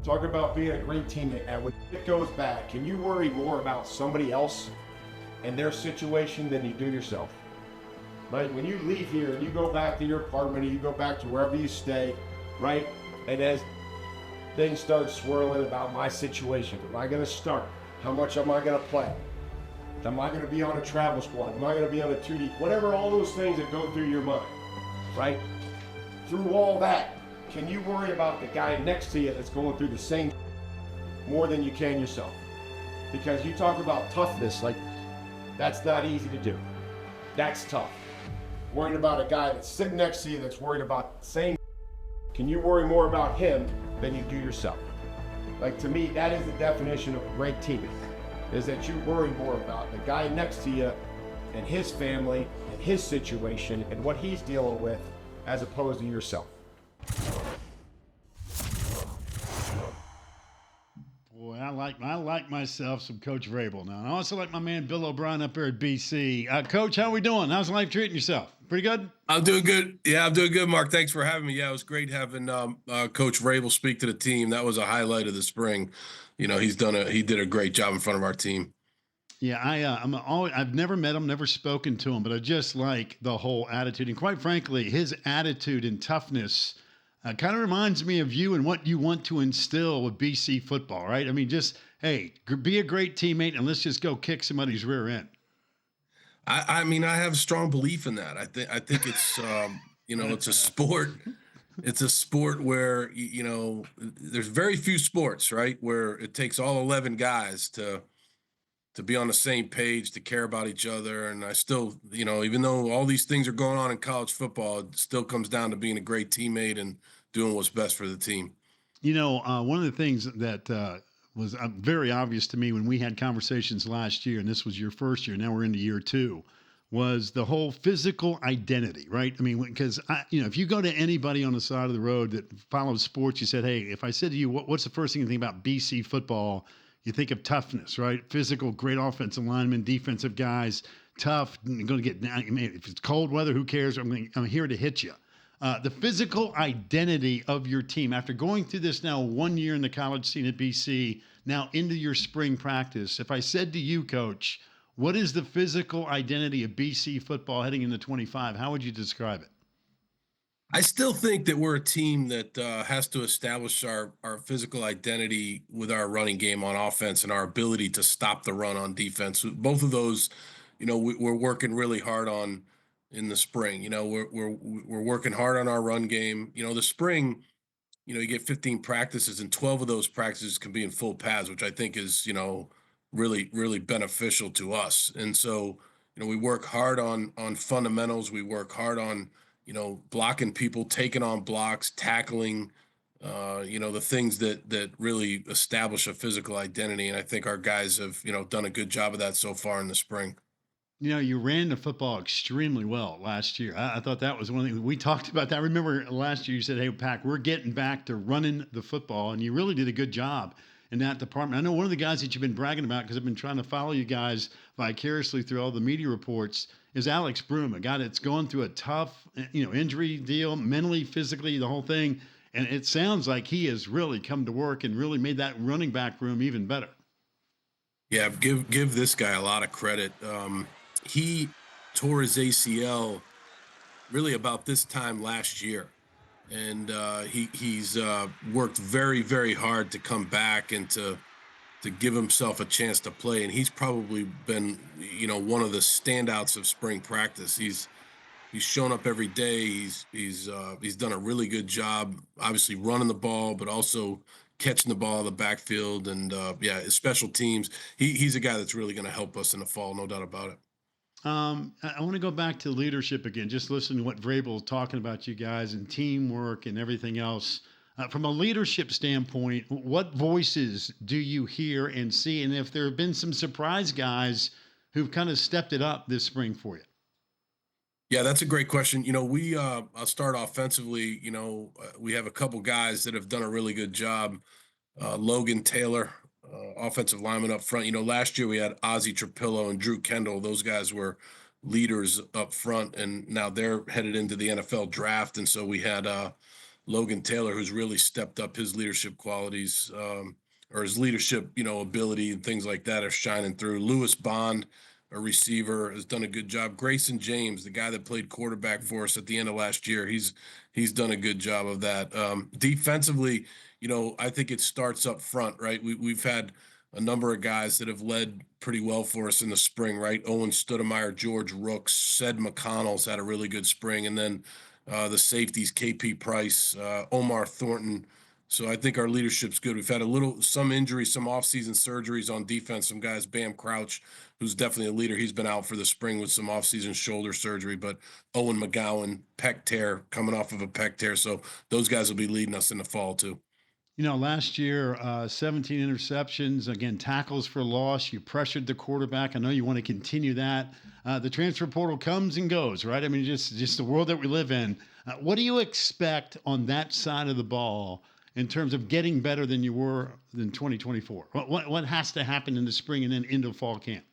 Talk about being a great teammate. And when it goes bad, can you worry more about somebody else and their situation than you do yourself? Right? When you leave here and you go back to your apartment or you go back to wherever you stay, right? And as things start swirling about my situation, am I going to start? How much am I going to play? Am I going to be on a travel squad? Am I going to be on a 2D? Whatever, all those things that go through your mind, right? Through all that, can you worry about the guy next to you that's going through the same more than you can yourself? Because you talk about toughness, like that's not easy to do. That's tough. Worrying about a guy that's sitting next to you that's worried about the same, can you worry more about him than you do yourself? Like, to me, that is the definition of a great teammate, is that you worry more about the guy next to you and his family and his situation and what he's dealing with as opposed to yourself. Boy, I like myself some Coach Vrabel now. And I also like my man Bill O'Brien up there at BC. Coach, how we doing? How's life treating yourself? Pretty good? I'm doing good. Yeah, I'm doing good, Mark. Thanks for having me. Yeah, it was great having Coach Vrabel speak to the team. That was a highlight of the spring. You know, he did a great job in front of our team. Yeah, I've never met him, never spoken to him, but I just like the whole attitude. And quite frankly, his attitude and toughness kind of reminds me of you and what you want to instill with BC football, right? I mean, just, hey, be a great teammate and let's just go kick somebody's rear end. I mean, I have strong belief in that. I think it's it's a sport. It's a sport where there's very few sports, right, where it takes all 11 guys to be on the same page, to care about each other. And I still, even though all these things are going on in college football, it still comes down to being a great teammate and doing what's best for the team. One of the things that was very obvious to me when we had conversations last year, and this was your first year, now we're into year two, was the whole physical identity, right? I mean, because if you go to anybody on the side of the road that follows sports, you said, hey, if I said to you, what's the first thing you think about BC football? You think of toughness, right? Physical, great offensive linemen, defensive guys, tough. Going to get down. I mean, if it's cold weather, who cares? I'm here to hit you. The physical identity of your team after going through this now 1 year in the college scene at BC, now into your spring practice. If I said to you, Coach, what is the physical identity of BC football heading into 25? How would you describe it? I still think that we're a team that has to establish our physical identity with our running game on offense and our ability to stop the run on defense. Both of those, we're working really hard on in the spring. We're working hard on our run game. The spring, you get 15 practices, and 12 of those practices can be in full pads, which I think is really really beneficial to us. And so we work hard on fundamentals. We work hard on blocking people, taking on blocks, tackling, the things that really establish a physical identity. And I think our guys have, done a good job of that so far in the spring. You ran the football extremely well last year. I thought that was one thing we talked about. That I remember last year you said, "Hey, Pack, we're getting back to running the football," and you really did a good job in that department. I know one of the guys that you've been bragging about because I've been trying to follow you guys vicariously through all the media reports is Alex Broom, a guy that's gone through a tough, injury deal, mentally, physically, the whole thing. And it sounds like he has really come to work and really made that running back room even better. Yeah, give this guy a lot of credit. He tore his ACL really about this time last year, and he's worked very very hard to come back and to give himself a chance to play. And he's probably been one of the standouts of spring practice. He's shown up every day. He's done a really good job, obviously running the ball, but also catching the ball out of the backfield. And his special teams. He's a guy that's really going to help us in the fall, no doubt about it. I want to go back to leadership again. Just listen to what Vrabel is talking about, you guys, and teamwork and everything else. From a leadership standpoint, what voices do you hear and see? And if there have been some surprise guys who've kind of stepped it up this spring for you? Yeah, that's a great question. I'll start offensively. We have a couple guys that have done a really good job. Logan Taylor, offensive lineman up front. Last year we had Ozzie Trapillo and Drew Kendall. Those guys were leaders up front, and now they're headed into the NFL draft. And so we had Logan Taylor, who's really stepped up his leadership qualities, or his leadership, ability and things like that are shining through. Lewis Bond, a receiver, has done a good job. Grayson James, the guy that played quarterback for us at the end of last year, he's done a good job of that. Defensively, I think it starts up front, right? We've had a number of guys that have led pretty well for us in the spring, right? Owen Stoudemire, George Rooks, Ced McConnell's had a really good spring, and then the safeties, KP Price, Omar Thornton. So I think our leadership's good. We've had some injuries, some offseason surgeries on defense. Some guys, Bam Crouch, who's definitely a leader. He's been out for the spring with some offseason shoulder surgery. But Owen McGowan, pec tear, coming off of a pec tear. So those guys will be leading us in the fall too. Last year, 17 interceptions, again, tackles for loss. You pressured the quarterback. I know you want to continue that. The transfer portal comes and goes, right? I mean, just the world that we live in. What do you expect on that side of the ball in terms of getting better than you were in 2024? What has to happen in the spring and then into fall camp?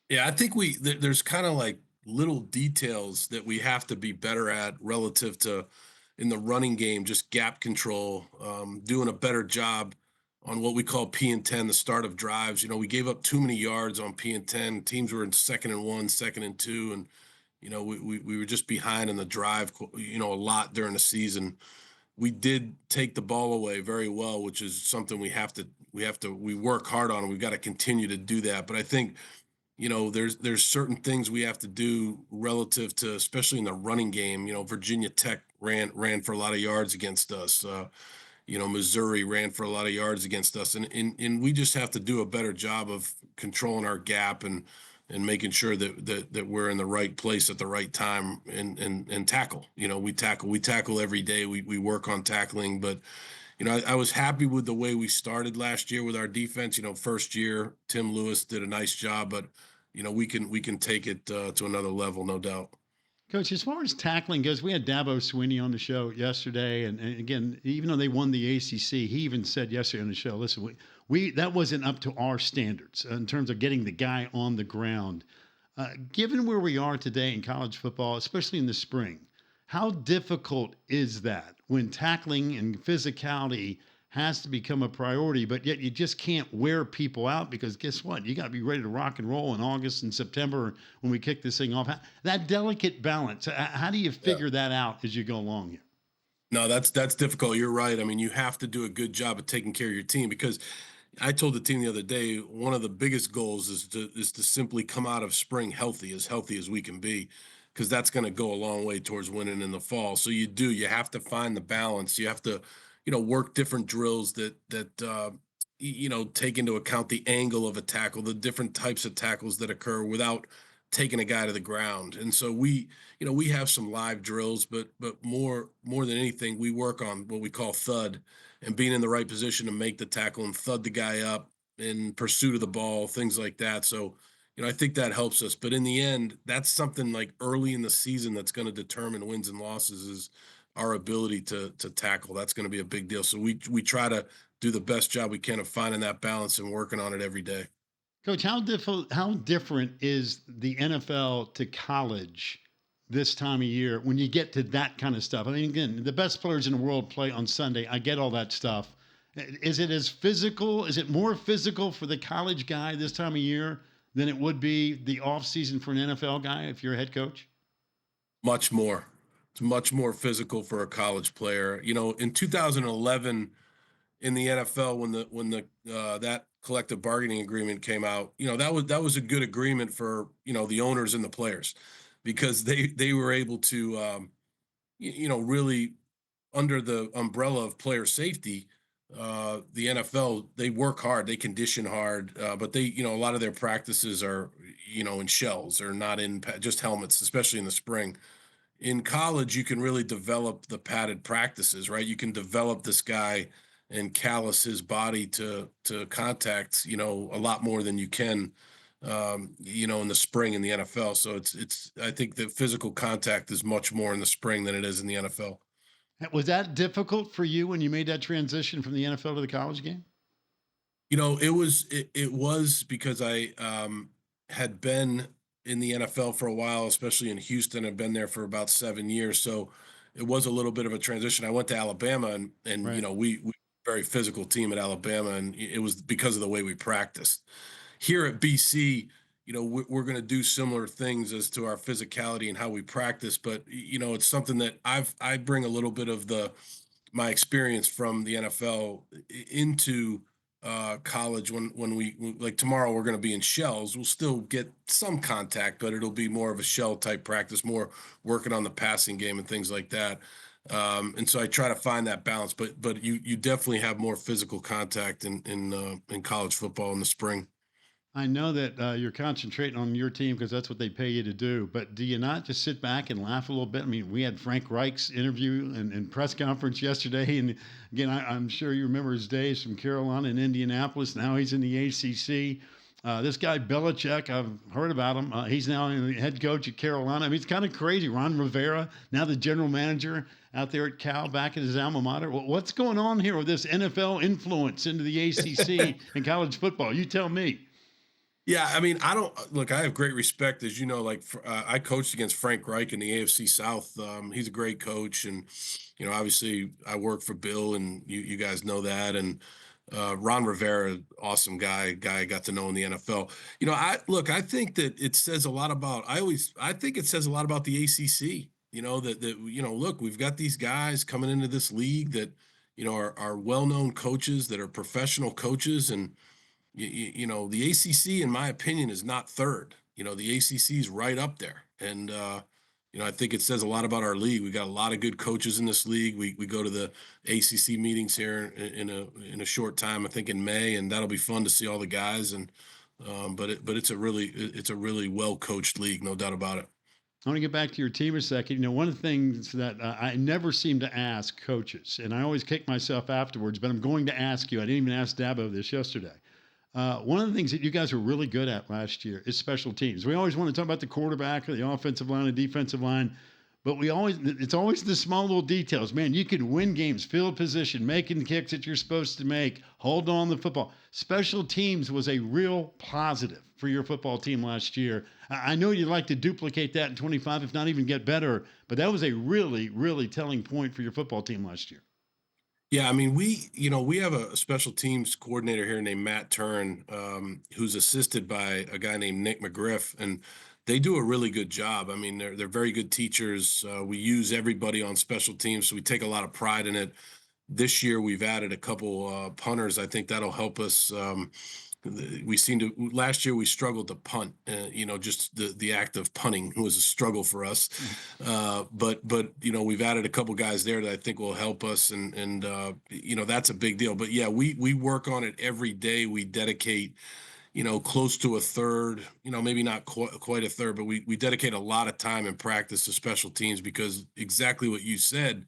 Yeah, I think there's kind of like little details that we have to be better at relative to in the running game, just gap control, doing a better job on what we call P and 10, the start of drives. We gave up too many yards on P and 10. Teams were in 2nd and 1, 2nd and 2, and we were just behind in the drive, a lot during the season. We did take the ball away very well, which is something we work hard on, and we've got to continue to do that. But I think there's certain things we have to do relative to, especially in the running game. Virginia Tech ran for a lot of yards against us. Missouri ran for a lot of yards against us, and we just have to do a better job of controlling our gap and making sure that we're in the right place at the right time and tackle. We tackle every day. We work on tackling, but I was happy with the way we started last year with our defense. First year, Tim Lewis did a nice job, but we can take it to another level, no doubt. Coach, as far as tackling goes, we had Dabo Sweeney on the show yesterday, and again, even though they won the ACC, he even said yesterday on the show, "Listen, we that wasn't up to our standards in terms of getting the guy on the ground." Given where we are today in college football, especially in the spring, how difficult is that when tackling and physicality has to become a priority, but yet you just can't wear people out because guess what? You got to be ready to rock and roll in August and September when we kick this thing off. That delicate balance, how do you Yeah. figure that out as you go along here? No, that's difficult. You're right. I mean, you have to do a good job of taking care of your team because I told the team the other day one of the biggest goals is to simply come out of spring healthy as we can be, because that's going to go a long way towards winning in the fall. So you have to find the balance. You have to, work different drills that take into account the angle of a tackle, the different types of tackles that occur without taking a guy to the ground. And so we have some live drills, but more than anything, we work on what we call thud and being in the right position to make the tackle and thud the guy up in pursuit of the ball, things like that. So, I think that helps us. But in the end, that's something like early in the season that's going to determine wins and losses is our ability to tackle. That's going to be a big deal. So we try to do the best job we can of finding that balance and working on it every day. Coach, how different is the NFL to college this time of year when you get to that kind of stuff? I mean, again, the best players in the world play on Sunday. I get all that stuff. Is it as physical? Is it more physical for the college guy this time of year than it would be the off season for an NFL guy if you're a head coach? Much more. It's much more physical for a college player. In 2011 in the NFL, when the that collective bargaining agreement came out, that was a good agreement for the owners and the players, because they were able to really, under the umbrella of player safety, the NFL, they work hard, they condition hard, but a lot of their practices are in shells or not in just helmets, especially in the spring. In college, you can really develop the padded practices, right? You can develop this guy and callous his body to contact, a lot more than you can, in the spring in the NFL. So I think the physical contact is much more in the spring than it is in the NFL. Was that difficult for you when you made that transition from the NFL to the college game? It was because I had been in the NFL for a while, especially in Houston. I've been there for about 7 years. So, it was a little bit of a transition. I went to Alabama, and Right. we very physical team at Alabama, and it was because of the way we practiced. Here at BC, we're going to do similar things as to our physicality and how we practice, but it's something that I bring a little bit of my experience from the NFL into college. Like tomorrow we're going to be in shells. We'll still get some contact, but it'll be more of a shell type practice, more working on the passing game and things like that. And so I try to find that balance, but you definitely have more physical contact in college football in the spring. I know that you're concentrating on your team because that's what they pay you to do. But do you not just sit back and laugh a little bit? I mean, we had Frank Reich's interview and press conference yesterday, and again, I'm sure you remember his days from Carolina and Indianapolis. Now he's in the ACC. This guy Belichick, I've heard about him. He's now the head coach at Carolina. I mean, it's kind of crazy. Ron Rivera, now the general manager out there at Cal, back at his alma mater. What's going on here with this NFL influence into the ACC and college football? You tell me. Yeah, I mean, I don't look. I have great respect, as you know. Like I coached against Frank Reich in the AFC South. He's a great coach, and obviously, I work for Bill, and you guys know that. And Ron Rivera, awesome guy I got to know in the NFL. I think that it says a lot about. I think it says a lot about the ACC. Look, we've got these guys coming into this league that are well-known coaches that are professional coaches, and the ACC, in my opinion, is not third. The ACC is right up there, and I think it says a lot about our league. We got a lot of good coaches in this league. We go to the ACC meetings here in a short time, I think in May, and that'll be fun to see all the guys. And but it's a really well coached league, no doubt about it. I want to get back to your team a second. One of the things that I never seem to ask coaches, and I always kick myself afterwards, but I'm going to ask you. I didn't even ask Dabo this yesterday. One of the things that you guys were really good at last year is special teams. We always want to talk about the quarterback or the offensive line, the defensive line, but it's always the small little details. Man, you can win games, field position, making the kicks that you're supposed to make, hold on the football. Special teams was a real positive for your football team last year. I know you'd like to duplicate that in 25, if not even get better, but that was a really, really telling point for your football team last year. Yeah, I mean, we have a special teams coordinator here named Matt Turn, who's assisted by a guy named Nick McGriff, and they do a really good job. I mean, they're very good teachers. We use everybody on special teams, so we take a lot of pride in it. This year, we've added a couple punters. I think that'll help us. Last year we struggled to punt. Just the act of punting was a struggle for us. But we've added a couple guys there that I think will help us, and that's a big deal. But yeah, we work on it every day. We dedicate close to a third, maybe not quite a third, but we dedicate a lot of time in practice to special teams, because exactly what you said.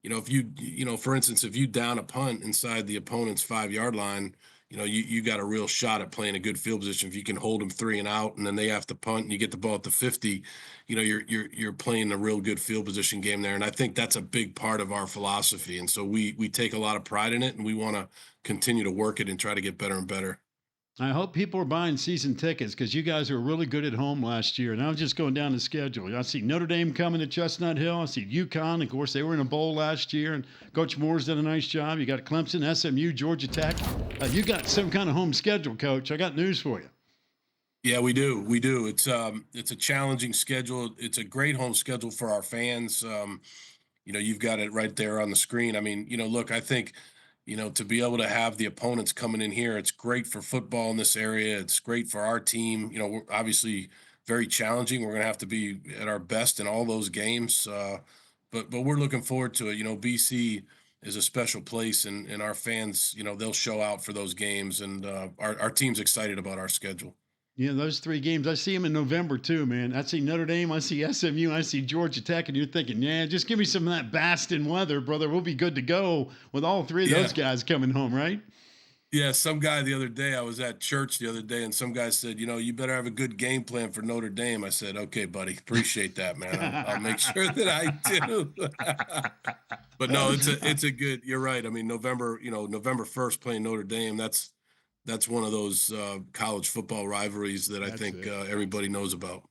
If for instance, if you down a punt inside the opponent's 5-yard line, you got a real shot at playing a good field position. If you can hold them 3 and out, and then they have to punt, and you get the ball at the 50, you're playing a real good field position game there. And I think that's a big part of our philosophy. And so we take a lot of pride in it, and we want to continue to work it and try to get better and better. I hope people are buying season tickets because you guys were really good at home last year. And I was just going down the schedule. I see Notre Dame coming to Chestnut Hill. I see UConn. Of course, they were in a bowl last year, and Coach Moore's done a nice job. You got Clemson, SMU, Georgia Tech. You got some kind of home schedule, Coach. I got news for you. Yeah, we do. We do. It's a challenging schedule. It's a great home schedule for our fans. You've got it right there on the screen. I mean, look, I think to be able to have the opponents coming in here, it's great for football in this area. It's great for our team. We're obviously very challenging. We're going to have to be at our best in all those games. But we're looking forward to it. BC is a special place, and our fans, they'll show out for those games, and our team's excited about our schedule. Yeah, those 3 games, I see them in November too, man. I see Notre Dame, I see SMU, I see Georgia Tech, and you're thinking, yeah, just give me some of that Baston weather, brother. We'll be good to go with all 3 of those guys coming home, right? Yeah, some guy the other day, I was at church the other day, and some guy said, you better have a good game plan for Notre Dame. I said, okay, buddy, appreciate that, man. I'll make sure that I do. But no, it's a good, you're right. I mean, November 1st playing Notre Dame, that's one of those college football rivalries that I think everybody knows about.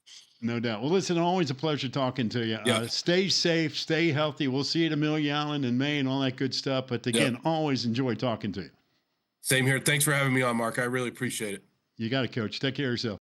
No doubt. Well, listen, always a pleasure talking to you. Yeah. Stay safe, stay healthy. We'll see you at Amelia Island in May and all that good stuff. But again, always enjoy talking to you. Same here. Thanks for having me on, Mark. I really appreciate it. You got it, Coach. Take care of yourself.